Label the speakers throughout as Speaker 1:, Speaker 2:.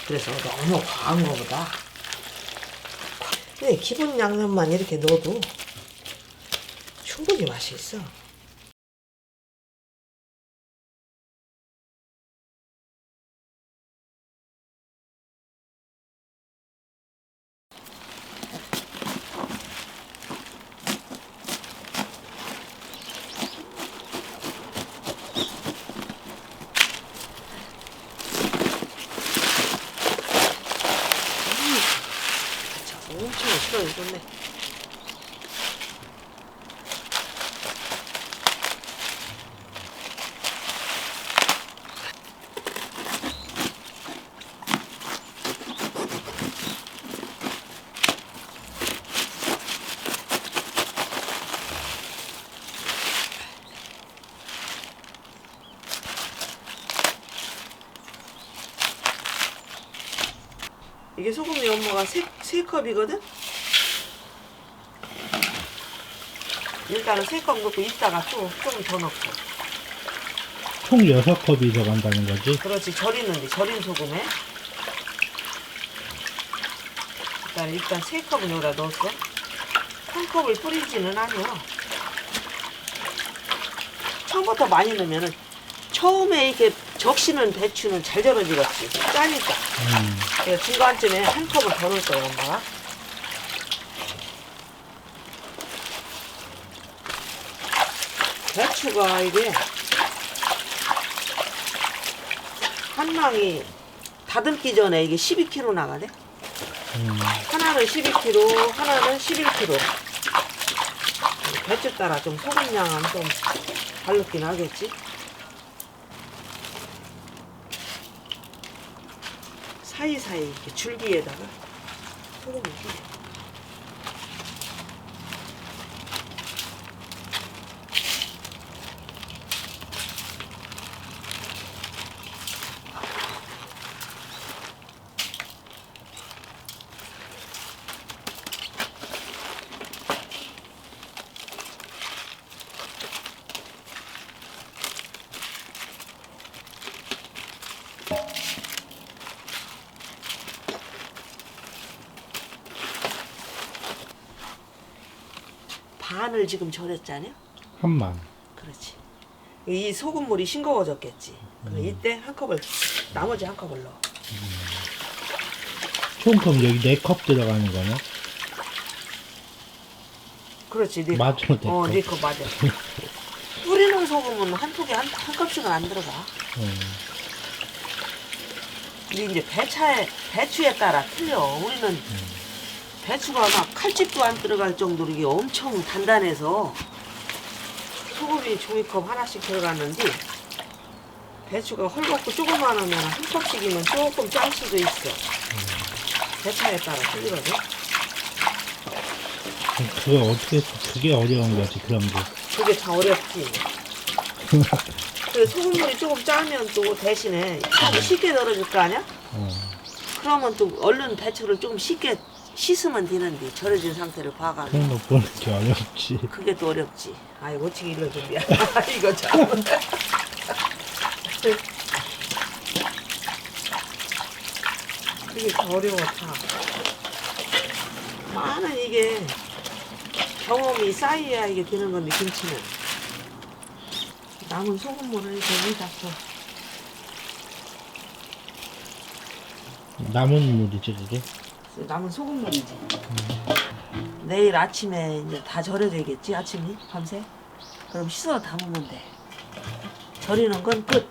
Speaker 1: 그래서 너무 과한 거보다 근데 기본 양념만 이렇게 넣어도 충분히 맛이 있어. 엄청 싫어해줬네. 이게 소금이 엄마가 세 컵이거든? 일단은 3컵 넣고 이따가 조금 더 넣고.
Speaker 2: 총 6컵이 들어간다는 거지?
Speaker 1: 그렇지. 절인 소금에. 일단 3컵은 여기다 넣었어. 1컵을 뿌리지는 않아. 처음부터 많이 넣으면은 처음에 이렇게 적시는 배추는 잘 절여지겠지. 짜니까. 그래서 중간쯤에 1컵을 더 넣을 거야, 엄마가. 배추가 이게 한 망이 다듬기 전에 이게 12kg 나가네. 하나는 12kg, 하나는 11kg. 배추 따라 좀 소금량은 좀 다르긴 하겠지. 사이사이 이렇게 줄기에다가 소금을 뿌려. 반을 지금 절였잖아.
Speaker 2: 한만.
Speaker 1: 그렇지. 이 소금물이 싱거워졌겠지. 그럼 이때 한 컵을 나머지 한 컵을 넣어.
Speaker 2: 총 그럼 여기 4컵 들어가는 거네?
Speaker 1: 그렇지. 네
Speaker 2: 맞아,
Speaker 1: 컵.
Speaker 2: 4컵.
Speaker 1: 네 컵 맞아. 뿌리는 소금은 한 톡에 한 컵씩은 안 들어가. 근데 이제 배추에 따라 틀려. 우리는 배추가 막 칼집도 안 들어갈 정도로 이게 엄청 단단해서 소금이 종이컵 하나씩 들어갔는데 배추가 헐겁고 조그만하면 한 컵씩이면 조금 짤 수도 있어. 배차에 따라 틀리거든.
Speaker 2: 그게 어려운 거지, 그런 게.
Speaker 1: 그게 다 어렵지. 그 소금물이 조금 짜면 또 대신에 조금 쉽게 널어줄 거 아니야? 그러면 또 얼른 배추를 좀 쉽게 씻으면 되는데 절여진 상태를 봐가지고.
Speaker 2: 그런 거 보는 게 어렵지.
Speaker 1: 그게 또 어렵지. 아이 어떻게 일러줘 미안. 이거 참. 그게 더 어려워 다. 많은 이게 경험이 쌓여야 이게 되는 건데 김치는 남은 소금물을 이렇게 위에다 줘.
Speaker 2: 남은 물이지, 그게?
Speaker 1: 남은 소금물이지. 내일 아침에 이제 다 절여되겠지 아침이 밤새. 그럼 씻어 담으면 돼. 절이는 건 끝.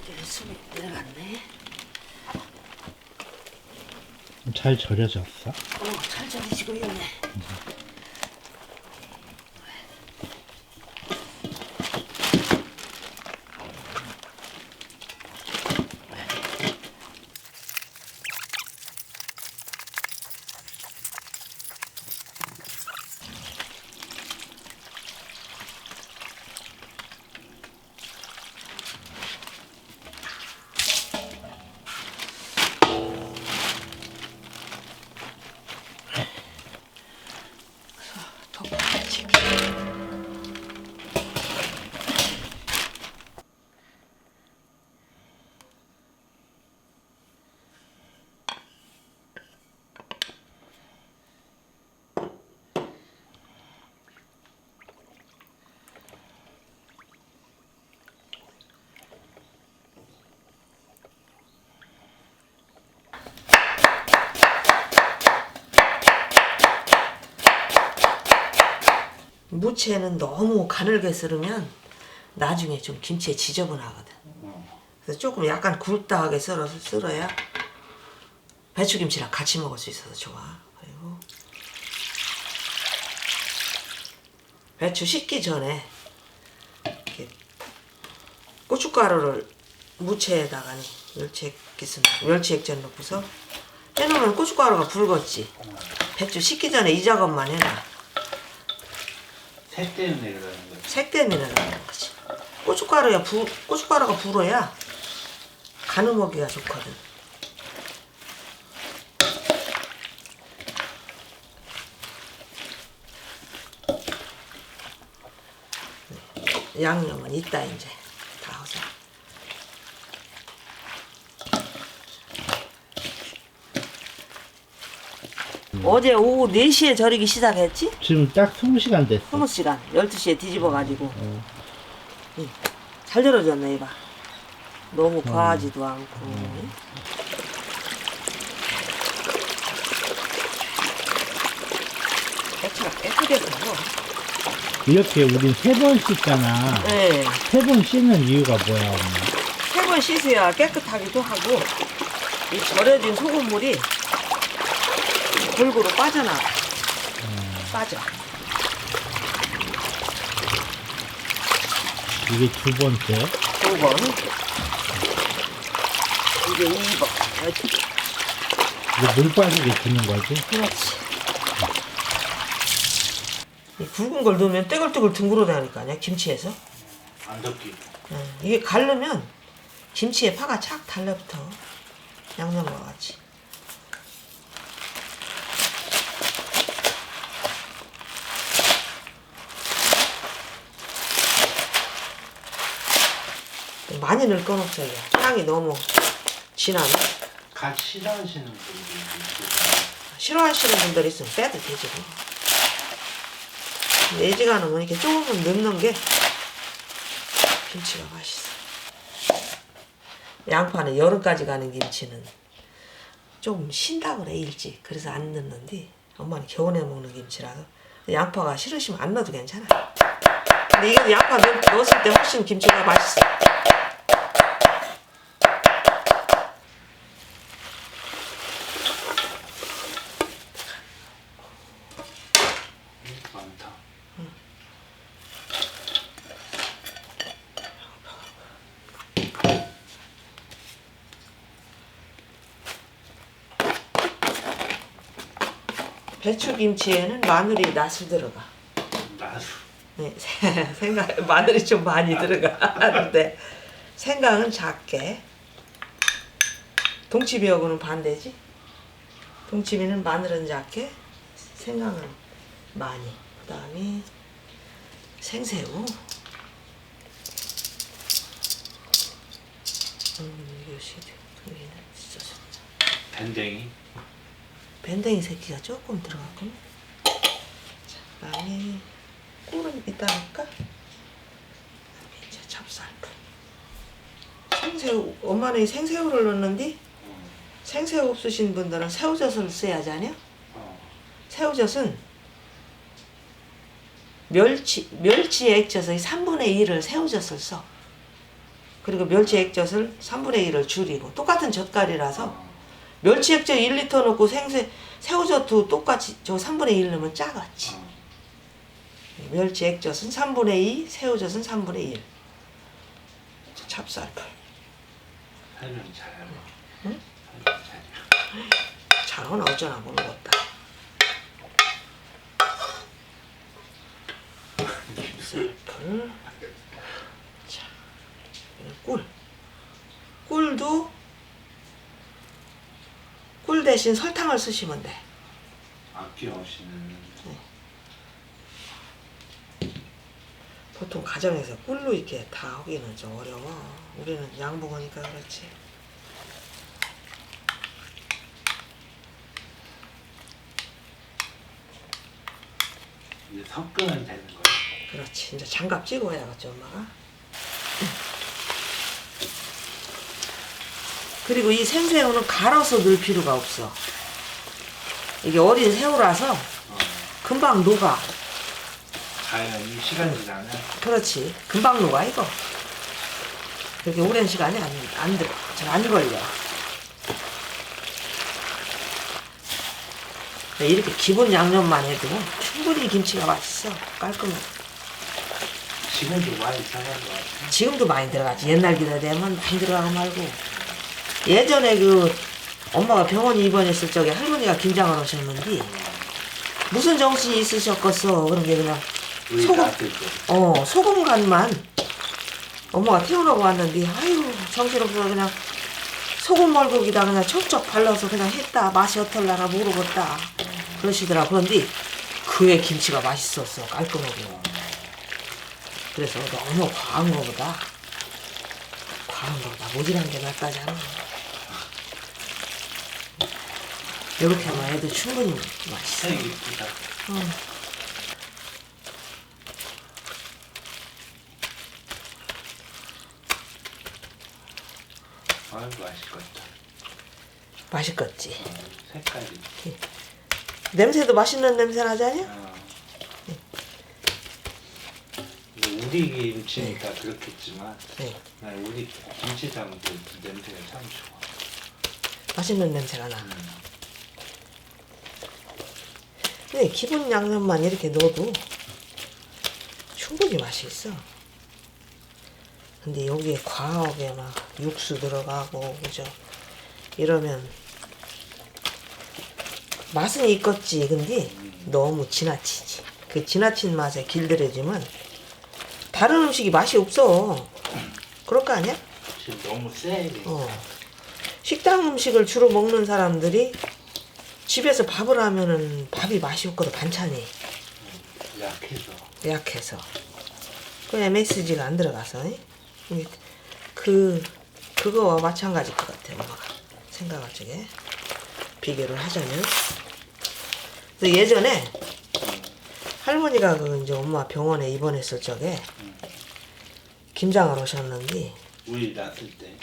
Speaker 1: 이제 숨이 내려갔네.
Speaker 2: 잘 절여졌어?
Speaker 1: 잘 절이지고 있네. 무채는 너무 가늘게 썰으면 나중에 좀 김치에 지저분하거든. 그래서 조금 약간 굵다하게 썰어야 배추김치랑 같이 먹을 수 있어서 좋아. 그리고 배추 씻기 전에 이렇게 고춧가루를 무채에다가 멸치액젓 넣고서 해놓으면 고춧가루가 붉었지. 배추 씻기 전에 이 작업만 해놔.
Speaker 2: 색 때문에 그러는 거지.
Speaker 1: 색 때문에 그러는 거지. 고춧가루가 불어야 간을 먹기가 좋거든. 양념은 이따 이제 다 하자. 어제 오후 4시에 절이기 시작했지?
Speaker 2: 지금 딱 20시간 됐어.
Speaker 1: 20시간 12시에 뒤집어가지고 잘 절여졌네. 이봐, 너무 과하지도 않고. 배추가 깨끗해 보여.
Speaker 2: 이렇게 우린 3번 씻잖아.
Speaker 1: 네.
Speaker 2: 3번 씻는 이유가 뭐야, 엄마?
Speaker 1: 3번 씻어야 깨끗하기도 하고 이 절여진 소금물이 골고루 빠져나가. 빠져.
Speaker 2: 이게 2번째.
Speaker 1: 2번. 이게 2번.
Speaker 2: 이게 물 빠지게 주는 거지?
Speaker 1: 그렇지. 이 굵은 걸 넣으면 떼글떼글 둥그러다니까 아니야, 김치에서.
Speaker 2: 안 덮기.
Speaker 1: 이게 갈르면 김치에 파가 착 달라붙어. 양념과 같이. 많이 넣을 건 없어요. 향이 너무 진하네.
Speaker 2: 갓 싫어하시는 분들이
Speaker 1: 싫어하시는 분들 있으면 빼도 되지 뭐. 애지간하면 이렇게 조금은 넣는 게 김치가 맛있어. 양파는 여름까지 가는 김치는 좀 신다 그래, 일찍. 그래서 안 넣는데 엄마는 겨울에 먹는 김치라서 양파가 싫으시면 안 넣어도 괜찮아. 근데 이게 양파 넣었을 때 훨씬 김치가 맛있어.
Speaker 2: 많다.
Speaker 3: 배추김치에는 마늘이 낫을 들어가.
Speaker 2: 나수.
Speaker 3: 네, 생강 마늘이 좀 많이 들어가는데 생강은 작게. 동치미하고는 반대지. 동치미는 마늘은 작게, 생강은 많이. 그다음에 생새우. 이것이 여기는 진짜 좋다.
Speaker 2: 밴댕이.
Speaker 3: 밴댕이 새끼가 조금 들어갔고. 자, 그다음에 꿀은 이따 넣을까? 그다음에 이제 찹쌀풀. 생새우, 엄마는 생새우를 넣는데 생새우 없으신 분들은 새우젓을 써야 하지 않아요? 새우젓은 멸치 액젓의 3분의 1을 새우젓을 써. 그리고 멸치 액젓을 3분의 1을 줄이고, 똑같은 젓갈이라서 멸치 액젓 1리터 넣고 새우젓도 똑같이 저 3분의 1 넣으면 작았지. 멸치 액젓은 3분의 2, 새우젓은 3분의 1. 찹쌀풀.
Speaker 2: 설명 잘해봐.
Speaker 3: 응?
Speaker 2: 설명 잘해.
Speaker 3: 잘하나 어쩌나 모르겠다. 쌀풀. 자, 꿀. 꿀 대신 설탕을 쓰시면 돼.
Speaker 2: 아낌없이는.
Speaker 3: 보통 가정에서 꿀로 이렇게 다 하기는 좀 어려워. 우리는 양 먹으니까 그렇지.
Speaker 2: 이제 섞으면 되는 거야.
Speaker 3: 그렇지. 이제 장갑 찍어야겠지, 엄마가. 그리고 이 생새우는 갈아서 넣을 필요가 없어. 이게 어린 새우라서 금방 녹아.
Speaker 2: 자연히 시간 지나면
Speaker 3: 그렇지. 금방 녹아 이거. 그렇게 오랜 시간이 안 걸려. 이렇게 기본 양념만 해도 충분히 김치가 맛있어. 깔끔해.
Speaker 2: 지금도 많이 들어간 것 같아.
Speaker 3: 지금도 많이 들어가지. 옛날 기다 되면 많이 들어가고 말고. 예전에 그 엄마가 병원 입원했을 적에 할머니가 김장을 하셨는데 무슨 정신이 있으셨겠어. 그런 게 그냥
Speaker 2: 우리
Speaker 3: 소금,
Speaker 2: 나한테 또
Speaker 3: 소금 간만 엄마가 태어나고 왔는데 아유 정신없어 그냥 소금 멀국이다 그냥 척척 발라서 그냥 했다. 맛이 어떨라나 모르겠다. 그러시더라. 그런데 그의 김치가 맛있었어. 깔끔하고. 그래서 너무 과한 거보다 모질한 게 낫다잖아. 이렇게만 해도 충분히 맛있어.
Speaker 2: 색이 이쁘다. 아유 맛있겠다.
Speaker 3: 맛있겠지.
Speaker 2: 색깔이.
Speaker 3: 냄새도 맛있는 냄새 나지 않냐?
Speaker 2: 우리 김치니까 그렇겠지만
Speaker 3: 네.
Speaker 2: 난 우리 김치 담을 때 냄새가 참 좋아.
Speaker 3: 맛있는 냄새가 나. 근데 기본 양념만 이렇게 넣어도 충분히 맛이 있어. 근데 여기에 과하게 막 육수 들어가고 그죠? 이러면 맛은 있겠지. 근데 너무 지나치지. 그 지나친 맛에 길들여지면 다른 음식이 맛이 없어. 그럴 거 아니야?
Speaker 2: 지금 너무 세게.
Speaker 3: 식당 음식을 주로 먹는 사람들이 집에서 밥을 하면은 밥이 맛이 없거든. 반찬이 약해서 그 MSG가 안 들어가서 그거와 마찬가지일 것 같아. 엄마가 생각할 적에 비교를 하자면. 그래서 예전에 할머니가 그 이제 엄마 병원에 입원했을 적에 김장을 오셨는데
Speaker 2: 우리 낳을 때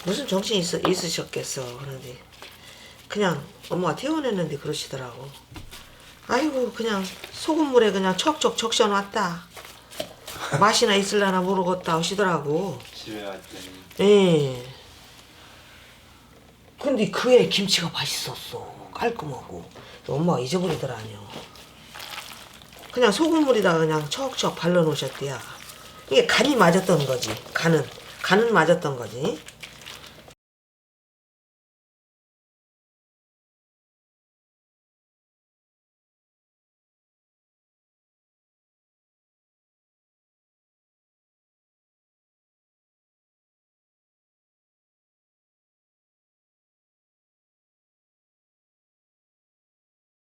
Speaker 3: 무슨 정신이 있으셨겠어. 그런데 그냥 엄마가 퇴원했는데 그러시더라고. 아이고 그냥 소금물에 그냥 척척 적셔놨다. 맛이나 있을라나 모르겠다 하시더라고.
Speaker 2: 집에 왔더니
Speaker 3: 예. 근데 그의 김치가 맛있었어. 깔끔하고. 엄마가 잊어버리더라뇨. 그냥 소금물에다가 그냥 척척 발라놓으셨대야. 이게 간이 맞았던 거지. 간은 맞았던 거지.